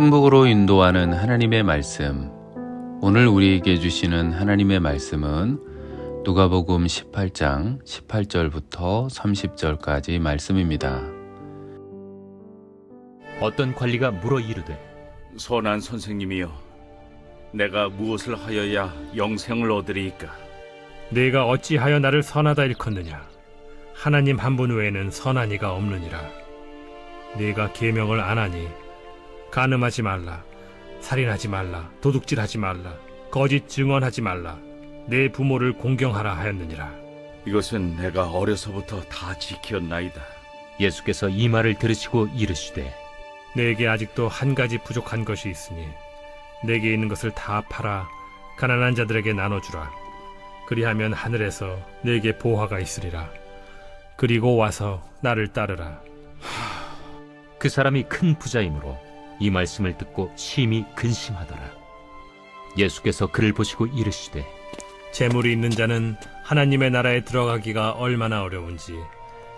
행복으로 인도하는 하나님의 말씀. 오늘 우리에게 주시는 하나님의 말씀은 누가복음 18장 18절부터 30절까지 말씀입니다. 어떤 관리가 물어 이르되, 선한 선생님이여, 내가 무엇을 하여야 영생을 얻으리이까? 네가 어찌하여 나를 선하다 일컫느냐? 하나님 한 분 외에는 선한 이가 없느니라. 네가 계명을 안 하니 간음하지 말라, 살인하지 말라, 도둑질하지 말라, 거짓 증언하지 말라, 내 부모를 공경하라 하였느니라. 이것은 내가 어려서부터 다 지켰나이다. 예수께서 이 말을 들으시고 이르시되, 내게 아직도 한 가지 부족한 것이 있으니 내게 있는 것을 다 팔아 가난한 자들에게 나눠주라. 그리하면 하늘에서 내게 보화가 있으리라. 그리고 와서 나를 따르라. 그 사람이 큰 부자이므로 이 말씀을 듣고 심히 근심하더라. 예수께서 그를 보시고 이르시되, 재물이 있는 자는 하나님의 나라에 들어가기가 얼마나 어려운지,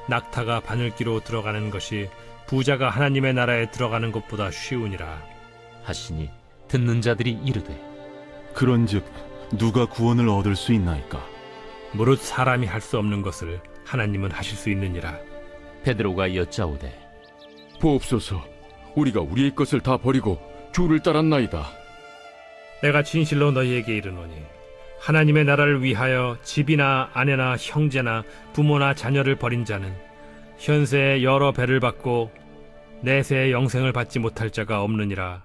낙타가 바늘기로 들어가는 것이 부자가 하나님의 나라에 들어가는 것보다 쉬우니라 하시니 듣는 자들이 이르되, 그런즉 누가 구원을 얻을 수 있나이까? 무릇 사람이 할 수 없는 것을 하나님은 하실 수 있느니라. 베드로가 여짜오되, 보옵소서, 우리가 우리의 것을 다 버리고 주를 따랐나이다. 내가 진실로 너희에게 이르노니 하나님의 나라를 위하여 집이나 아내나 형제나 부모나 자녀를 버린 자는 현세에 여러 배를 받고 내세의 영생을 받지 못할 자가 없느니라.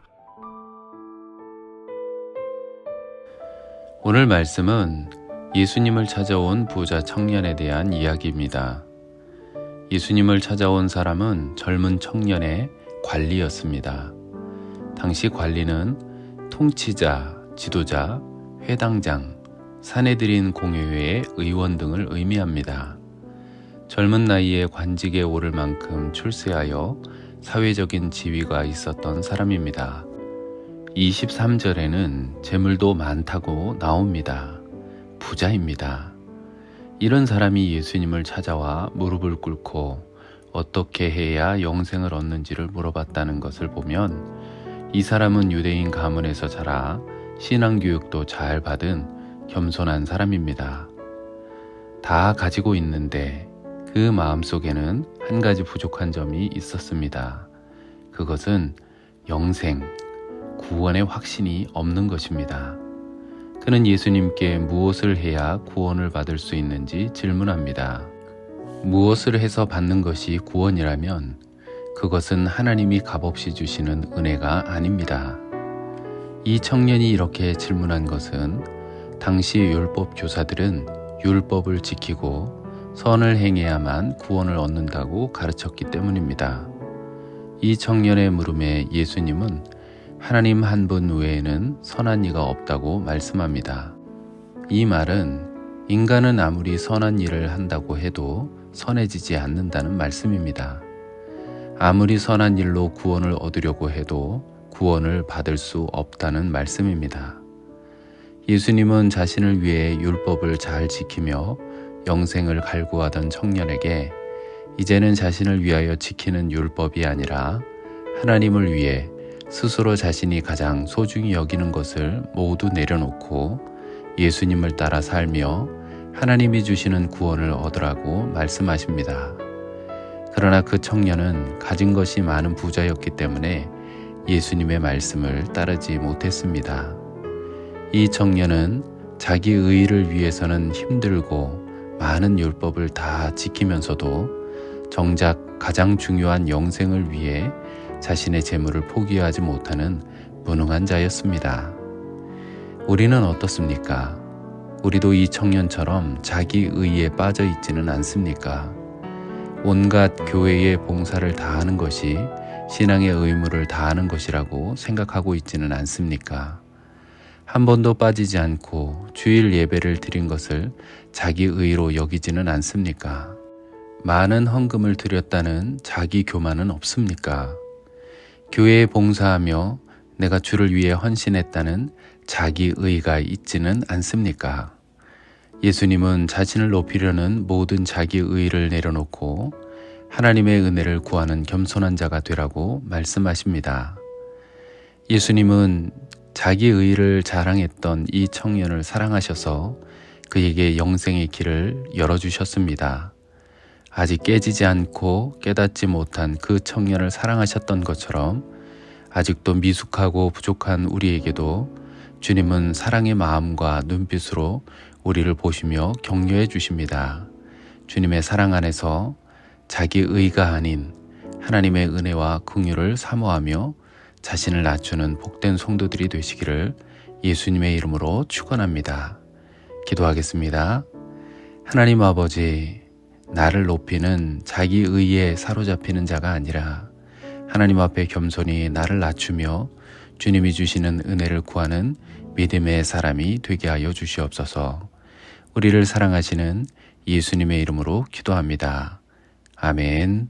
오늘 말씀은 예수님을 찾아온 부자 청년에 대한 이야기입니다. 예수님을 찾아온 사람은 젊은 청년의 관리였습니다. 당시 관리는 통치자, 지도자, 회당장, 사내들인 공회회의 의원 등을 의미합니다. 젊은 나이에 관직에 오를 만큼 출세하여 사회적인 지위가 있었던 사람입니다. 23절에는 재물도 많다고 나옵니다. 부자입니다. 이런 사람이 예수님을 찾아와 무릎을 꿇고 어떻게 해야 영생을 얻는지를 물어봤다는 것을 보면 이 사람은 유대인 가문에서 자라 신앙교육도 잘 받은 겸손한 사람입니다. 다 가지고 있는데 그 마음속에는 한 가지 부족한 점이 있었습니다. 그것은 영생, 구원의 확신이 없는 것입니다. 그는 예수님께 무엇을 해야 구원을 받을 수 있는지 질문합니다. 무엇을 해서 받는 것이 구원이라면 그것은 하나님이 값없이 주시는 은혜가 아닙니다. 이 청년이 이렇게 질문한 것은 당시 율법 교사들은 율법을 지키고 선을 행해야만 구원을 얻는다고 가르쳤기 때문입니다. 이 청년의 물음에 예수님은 하나님 한 분 외에는 선한 이가 없다고 말씀합니다. 이 말은 인간은 아무리 선한 일을 한다고 해도 선해지지 않는다는 말씀입니다. 아무리 선한 일로 구원을 얻으려고 해도 구원을 받을 수 없다는 말씀입니다. 예수님은 자신을 위해 율법을 잘 지키며 영생을 갈구하던 청년에게 이제는 자신을 위하여 지키는 율법이 아니라 하나님을 위해 스스로 자신이 가장 소중히 여기는 것을 모두 내려놓고 예수님을 따라 살며 하나님이 주시는 구원을 얻으라고 말씀하십니다. 그러나 그 청년은 가진 것이 많은 부자였기 때문에 예수님의 말씀을 따르지 못했습니다. 이 청년은 자기 의의를 위해서는 힘들고 많은 율법을 다 지키면서도 정작 가장 중요한 영생을 위해 자신의 재물을 포기하지 못하는 무능한 자였습니다. 우리는 어떻습니까? 우리도 이 청년처럼 자기 의의에 빠져 있지는 않습니까? 온갖 교회의 봉사를 다하는 것이 신앙의 의무를 다하는 것이라고 생각하고 있지는 않습니까? 한 번도 빠지지 않고 주일 예배를 드린 것을 자기 의의로 여기지는 않습니까? 많은 헌금을 드렸다는 자기 교만은 없습니까? 교회에 봉사하며 내가 주를 위해 헌신했다는 자기 의의가 있지는 않습니까? 예수님은 자신을 높이려는 모든 자기 의의를 내려놓고 하나님의 은혜를 구하는 겸손한 자가 되라고 말씀하십니다. 예수님은 자기 의를 자랑했던 이 청년을 사랑하셔서 그에게 영생의 길을 열어주셨습니다. 아직 깨지지 않고 깨닫지 못한 그 청년을 사랑하셨던 것처럼 아직도 미숙하고 부족한 우리에게도 주님은 사랑의 마음과 눈빛으로 우리를 보시며 격려해 주십니다. 주님의 사랑 안에서 자기 의가 아닌 하나님의 은혜와 긍휼을 사모하며 자신을 낮추는 복된 성도들이 되시기를 예수님의 이름으로 축원합니다. 기도하겠습니다. 하나님 아버지, 나를 높이는 자기 의에 사로잡히는 자가 아니라 하나님 앞에 겸손히 나를 낮추며 주님이 주시는 은혜를 구하는 믿음의 사람이 되게 하여 주시옵소서. 우리를 사랑하시는 예수님의 이름으로 기도합니다. 아멘.